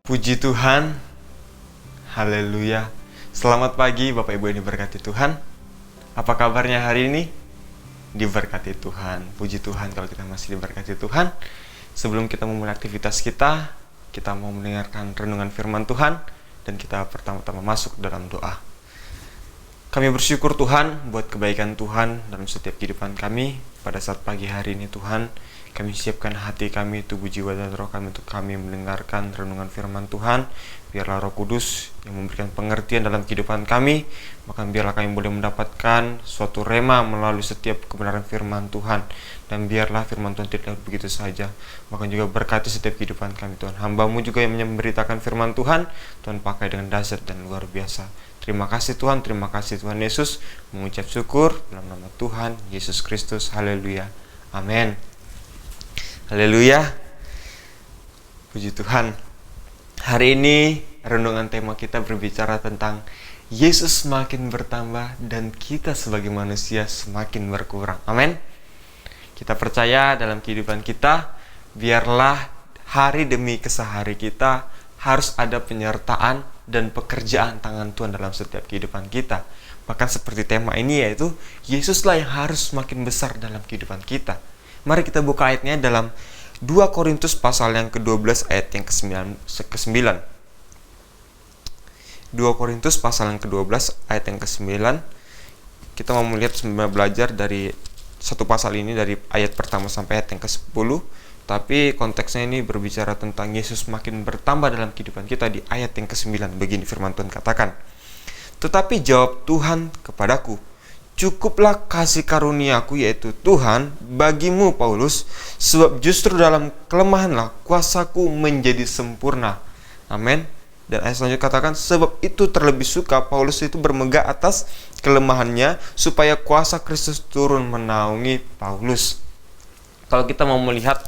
Puji Tuhan, haleluya. Selamat pagi Bapak Ibu yang diberkati Tuhan. Apa kabarnya hari ini? Diberkati Tuhan. Puji Tuhan kalau kita masih diberkati Tuhan. Sebelum kita memulai aktivitas kita mau mendengarkan renungan firman Tuhan. Dan kita pertama-tama masuk dalam doa. Kami bersyukur Tuhan buat kebaikan Tuhan dalam setiap kehidupan kami. Pada saat pagi hari ini Tuhan, kami siapkan hati kami, tubuh, jiwa, dan roh kami untuk kami mendengarkan renungan firman Tuhan. Biarlah Roh Kudus yang memberikan pengertian dalam kehidupan kami. Maka biarlah kami boleh mendapatkan suatu rema melalui setiap kebenaran firman Tuhan. Dan biarlah firman Tuhan tidak begitu saja, maka juga berkati setiap kehidupan kami Tuhan. Hamba-Mu juga yang memberitakan firman Tuhan, Tuhan pakai dengan dahsyat dan luar biasa. Terima kasih Tuhan Yesus. Mengucap syukur dalam nama Tuhan Yesus Kristus. Haleluya. Amin. Haleluya. Puji Tuhan. Hari ini renungan tema kita berbicara tentang Yesus semakin bertambah dan kita sebagai manusia semakin berkurang. Amin. Kita percaya dalam kehidupan kita, biarlah hari demi kesehari kita harus ada penyertaan dan pekerjaan tangan Tuhan dalam setiap kehidupan kita. Bahkan seperti tema ini, yaitu Yesuslah yang harus semakin besar dalam kehidupan kita. Mari kita buka ayatnya dalam 2 Korintus pasal yang ke-12 ayat yang ke-9. 2 Korintus pasal yang ke-12 ayat yang ke-9. Kita mau melihat belajar dari satu pasal ini dari ayat pertama sampai ayat yang ke-10. Tapi konteksnya ini berbicara tentang Yesus makin bertambah dalam kehidupan kita di ayat yang ke-9. Begini firman Tuhan katakan. Tetapi jawab Tuhan kepadaku, cukuplah kasih karuniaku yaitu Tuhan bagimu Paulus, sebab justru dalam kelemahanlah kuasaku menjadi sempurna. Amin. Dan ayat selanjutnya katakan, sebab itu terlebih suka Paulus itu bermegah atas kelemahannya, supaya kuasa Kristus turun menaungi Paulus. Kalau kita mau melihat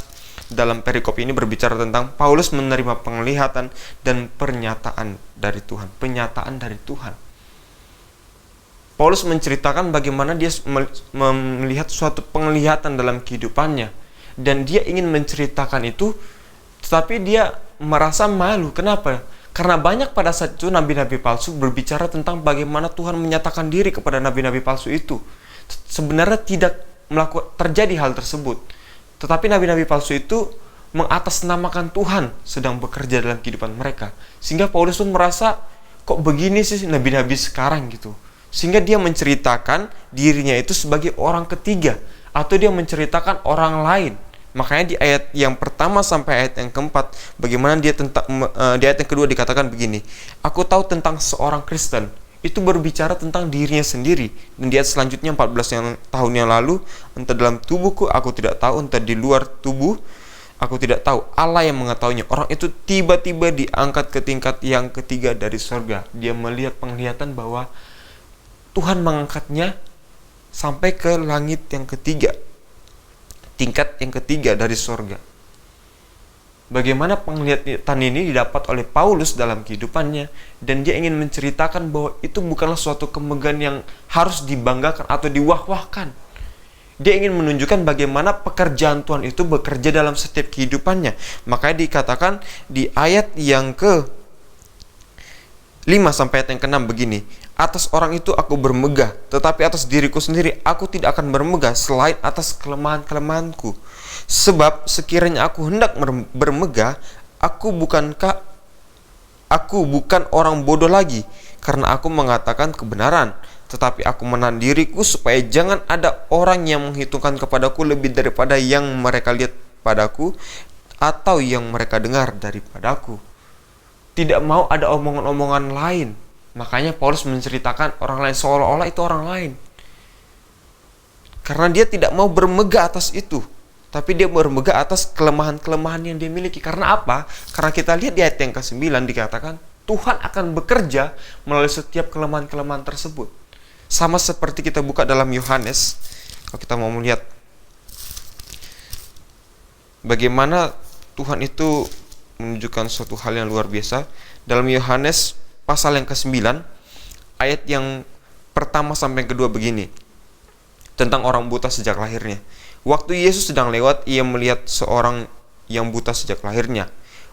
dalam perikop ini berbicara tentang Paulus menerima penglihatan dan pernyataan dari Tuhan. Penyataan dari Tuhan. Paulus menceritakan bagaimana dia melihat suatu penglihatan dalam kehidupannya. Dan dia ingin menceritakan itu, tetapi dia merasa malu. Kenapa? Karena banyak pada saat itu nabi-nabi palsu berbicara tentang bagaimana Tuhan menyatakan diri kepada nabi-nabi palsu itu. Sebenarnya tidak terjadi hal tersebut. Tetapi nabi-nabi palsu itu mengatasnamakan Tuhan sedang bekerja dalam kehidupan mereka. Sehingga Paulus pun merasa, kok begini sih nabi-nabi sekarang gitu. Sehingga dia menceritakan dirinya itu sebagai orang ketiga, atau dia menceritakan orang lain. Makanya di ayat yang pertama sampai ayat yang keempat, bagaimana dia di ayat yang kedua dikatakan begini, aku tahu tentang seorang Kristen. Itu berbicara tentang dirinya sendiri. Dan di ayat selanjutnya 14 tahun yang lalu, entah dalam tubuhku aku tidak tahu, entah di luar tubuh aku tidak tahu, Allah yang mengetahuinya. Orang itu tiba-tiba diangkat ke tingkat yang ketiga dari surga. Dia melihat penglihatan bahwa Tuhan mengangkatnya sampai ke langit yang ketiga, tingkat yang ketiga dari surga. Bagaimana penglihatan ini didapat oleh Paulus dalam kehidupannya, dan dia ingin menceritakan bahwa itu bukanlah suatu kemegahan yang harus dibanggakan atau diwah-wahkan. Dia ingin menunjukkan bagaimana pekerjaan Tuhan itu bekerja dalam setiap kehidupannya. Makanya dikatakan di ayat yang ke-5 sampai ayat yang ke-6 begini, atas orang itu aku bermegah, tetapi atas diriku sendiri aku tidak akan bermegah selain atas kelemahan-kelemahanku. Sebab sekiranya aku hendak bermegah, aku bukan orang bodoh lagi, karena aku mengatakan kebenaran. Tetapi aku menahan diriku supaya jangan ada orang yang menghitungkan kepadaku lebih daripada yang mereka lihat padaku atau yang mereka dengar daripadaku. Tidak mau ada omongan-omongan lain. Makanya Paulus menceritakan orang lain seolah-olah itu orang lain. Karena dia tidak mau bermegah atas itu, tapi dia bermegah atas kelemahan-kelemahan yang dia miliki. Karena apa? Karena kita lihat di ayat yang ke-9 dikatakan Tuhan akan bekerja melalui setiap kelemahan-kelemahan tersebut. Sama seperti kita buka dalam Yohanes. Kalau kita mau melihat bagaimana Tuhan itu menunjukkan suatu hal yang luar biasa. Dalam Yohanes pasal yang ke-9 ayat yang pertama sampai yang kedua begini, tentang orang buta sejak lahirnya. Waktu Yesus sedang lewat, ia melihat seorang yang buta sejak lahirnya.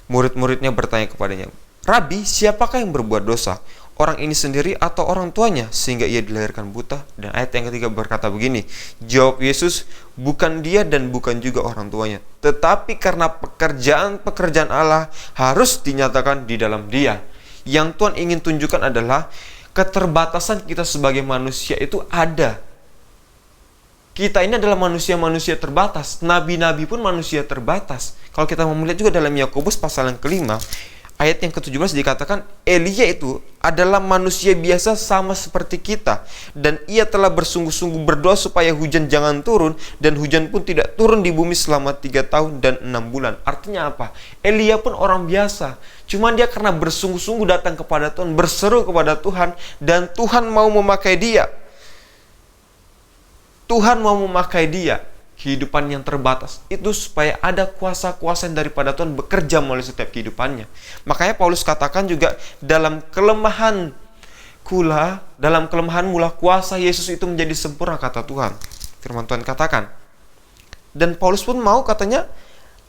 Murid-muridnya bertanya kepadanya, "Rabi, siapakah yang berbuat dosa? Orang ini sendiri atau orang tuanya sehingga ia dilahirkan buta?" Dan ayat yang ketiga berkata begini, jawab Yesus, "Bukan dia dan bukan juga orang tuanya, tetapi karena pekerjaan-pekerjaan Allah harus dinyatakan di dalam dia." Yang Tuhan ingin tunjukkan adalah keterbatasan kita sebagai manusia itu ada. Kita ini adalah manusia-manusia terbatas. Nabi-nabi pun manusia terbatas. Kalau kita mau melihat juga dalam Yakobus pasal yang kelima, ayat yang ke-17 dikatakan, Elia itu adalah manusia biasa sama seperti kita. Dan ia telah bersungguh-sungguh berdoa supaya hujan jangan turun. Dan hujan pun tidak turun di bumi selama 3 tahun dan 6 bulan. Artinya apa? Elia pun orang biasa. Cuma dia karena bersungguh-sungguh datang kepada Tuhan, berseru kepada Tuhan. Dan Tuhan mau memakai dia. Tuhan mau memakai dia. Kehidupan yang terbatas itu supaya ada kuasa-kuasa daripada Tuhan bekerja melalui setiap kehidupannya. Makanya Paulus katakan juga, dalam kelemahan mula kuasa Yesus itu menjadi sempurna, kata Tuhan. Firman Tuhan katakan. Dan Paulus pun mau, katanya,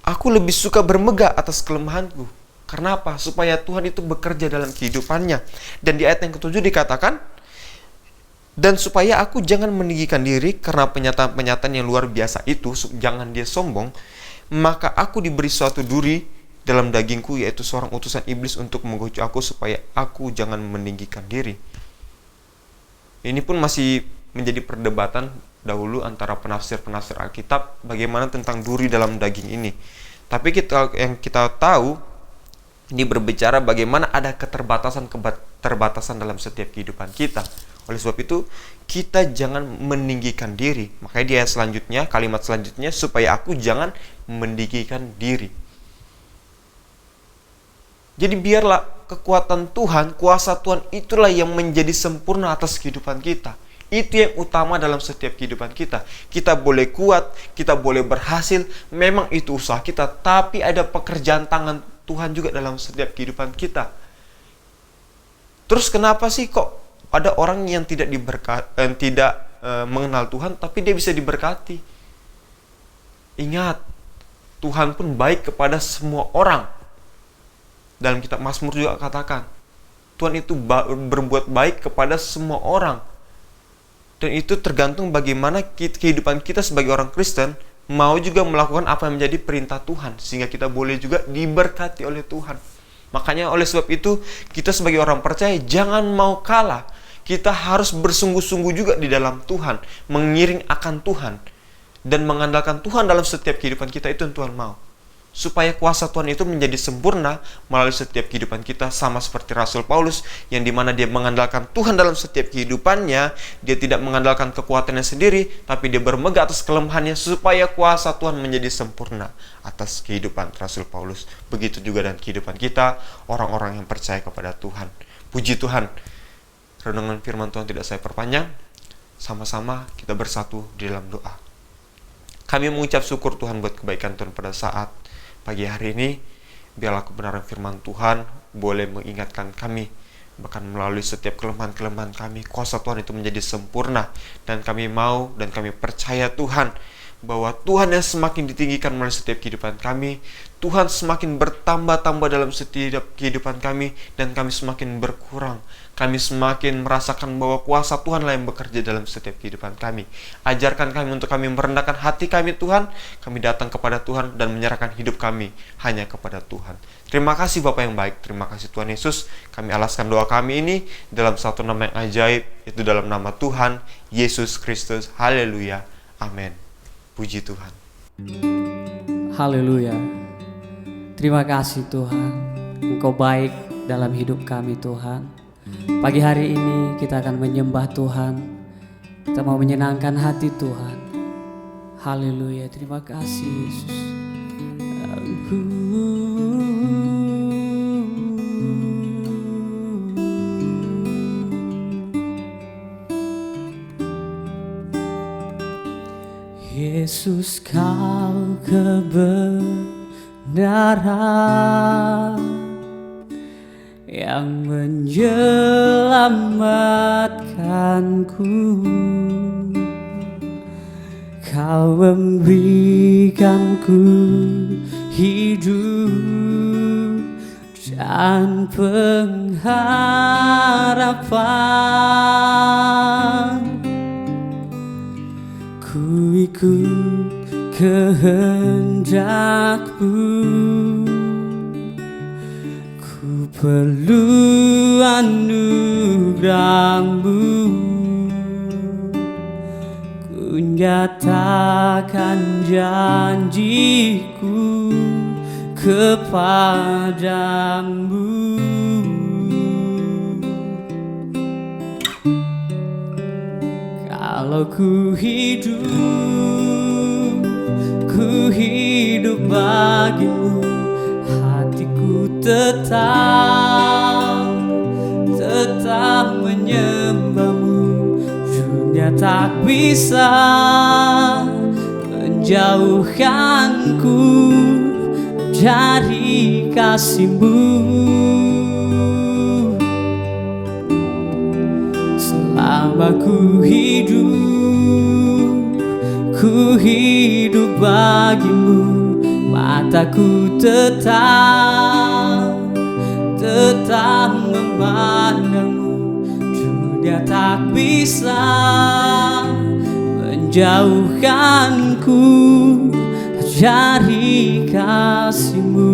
aku lebih suka bermegah atas kelemahanku. Karena apa? Supaya Tuhan itu bekerja dalam kehidupannya. Dan di ayat yang ke-7 dikatakan, dan supaya aku jangan meninggikan diri karena penyataan-penyataan yang luar biasa itu, jangan dia sombong, maka aku diberi suatu duri dalam dagingku, yaitu seorang utusan iblis untuk menggoyah aku supaya aku jangan meninggikan diri. Ini pun masih menjadi perdebatan dahulu antara penafsir-penafsir Alkitab bagaimana tentang duri dalam daging ini. Tapi yang kita tahu, ini berbicara bagaimana ada keterbatasan dalam setiap kehidupan kita. Oleh sebab itu, kita jangan meninggikan diri. Makanya di ayat selanjutnya, kalimat selanjutnya, supaya aku jangan meninggikan diri. Jadi biarlah kekuatan Tuhan, kuasa Tuhan itulah yang menjadi sempurna atas kehidupan kita. Itu yang utama dalam setiap kehidupan kita. Kita boleh kuat, kita boleh berhasil, memang itu usaha kita, tapi ada pekerjaan tangan Tuhan juga dalam setiap kehidupan kita. Terus kenapa sih kok ada orang yang tidak mengenal Tuhan, tapi dia bisa diberkati? Ingat, Tuhan pun baik kepada semua orang. Dalam kitab Mazmur juga katakan, Tuhan itu berbuat baik kepada semua orang. Dan itu tergantung bagaimana kehidupan kita sebagai orang Kristen mau juga melakukan apa yang menjadi perintah Tuhan, sehingga kita boleh juga diberkati oleh Tuhan. Makanya oleh sebab itu, kita sebagai orang percaya jangan mau kalah. Kita harus bersungguh-sungguh juga di dalam Tuhan, mengiring akan Tuhan, dan mengandalkan Tuhan dalam setiap kehidupan kita. Itu yang Tuhan mau. Supaya kuasa Tuhan itu menjadi sempurna melalui setiap kehidupan kita, sama seperti Rasul Paulus, yang dimana dia mengandalkan Tuhan dalam setiap kehidupannya. Dia tidak mengandalkan kekuatannya sendiri, tapi dia bermegah atas kelemahannya, supaya kuasa Tuhan menjadi sempurna atas kehidupan Rasul Paulus. Begitu juga dengan kehidupan kita, orang-orang yang percaya kepada Tuhan. Puji Tuhan. Renungan firman Tuhan tidak saya perpanjang. Sama-sama kita bersatu di dalam doa. Kami mengucap syukur Tuhan buat kebaikan Tuhan pada saat pagi hari ini. Biarlah kebenaran firman Tuhan boleh mengingatkan kami, bahkan melalui setiap kelemahan-kelemahan kami, kuasa Tuhan itu menjadi sempurna. Dan kami mau dan kami percaya Tuhan, bahwa Tuhan yang semakin ditinggikan melalui setiap kehidupan kami, Tuhan semakin bertambah-tambah dalam setiap kehidupan kami, dan kami semakin berkurang. Kami semakin merasakan bahwa kuasa Tuhanlah yang bekerja dalam setiap kehidupan kami. Ajarkan kami untuk kami merendahkan hati kami Tuhan. Kami datang kepada Tuhan dan menyerahkan hidup kami hanya kepada Tuhan. Terima kasih Bapa yang baik. Terima kasih Tuhan Yesus. Kami alaskan doa kami ini dalam satu nama yang ajaib, itu dalam nama Tuhan Yesus Kristus. Haleluya. Amin. Puji Tuhan. Haleluya. Terima kasih Tuhan. Engkau baik dalam hidup kami Tuhan. Pagi hari ini kita akan menyembah Tuhan. Kita mau menyenangkan hati Tuhan. Haleluya. Terima kasih Yesus. Yesus, kau kebenaran yang menyelamatkanku. Kau memberikanku hidup dan pengharapan. Ku ikut kehendak-Mu, ku perlu anugerah-Mu. Ku nyatakan janjiku kepadamu. Kalau ku hidup bagimu, hatiku tetap menyembah-Mu. Dunia tak bisa menjauhkanku dari kasih-Mu. Selama ku hidup bagimu, mataku tetap memandang-Mu. Dunia tak bisa menjauhkanku dari kasih-Mu.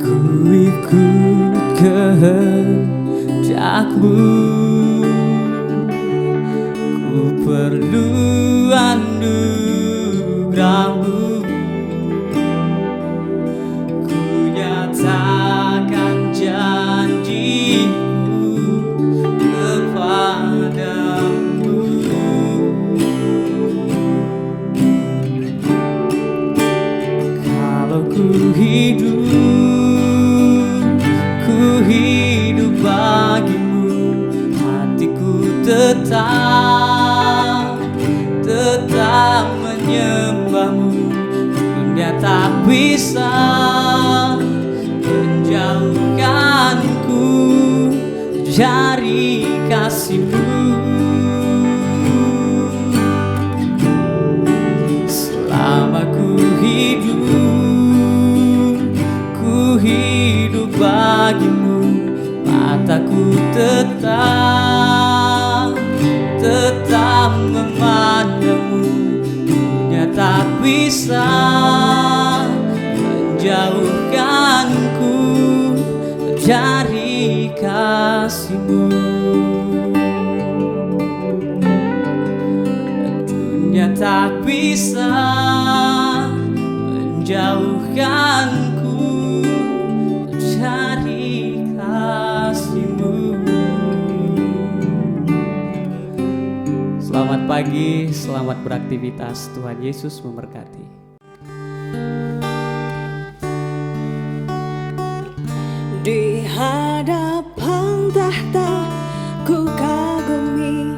Ku ikut kehendak-Mu, ku perlu anugerah-Mu. Ku nyatakan janjiku kepadamu. Kalau ku hidup bagimu, hatiku tetap menyembah-Mu. Dunia tak bisa menjauhkanku dari kasih-Mu. Selama ku hidup bagimu, mataku tetap memandang-Mu. Dunia tak bisa menjauhkanku dari kasih-Mu. Dunia tak bisa menjauhkanku dari kasih-Mu. Selamat pagi, selamat beraktivitas. Tuhan Yesus memberkati. Di hadapan tahta ku kagumi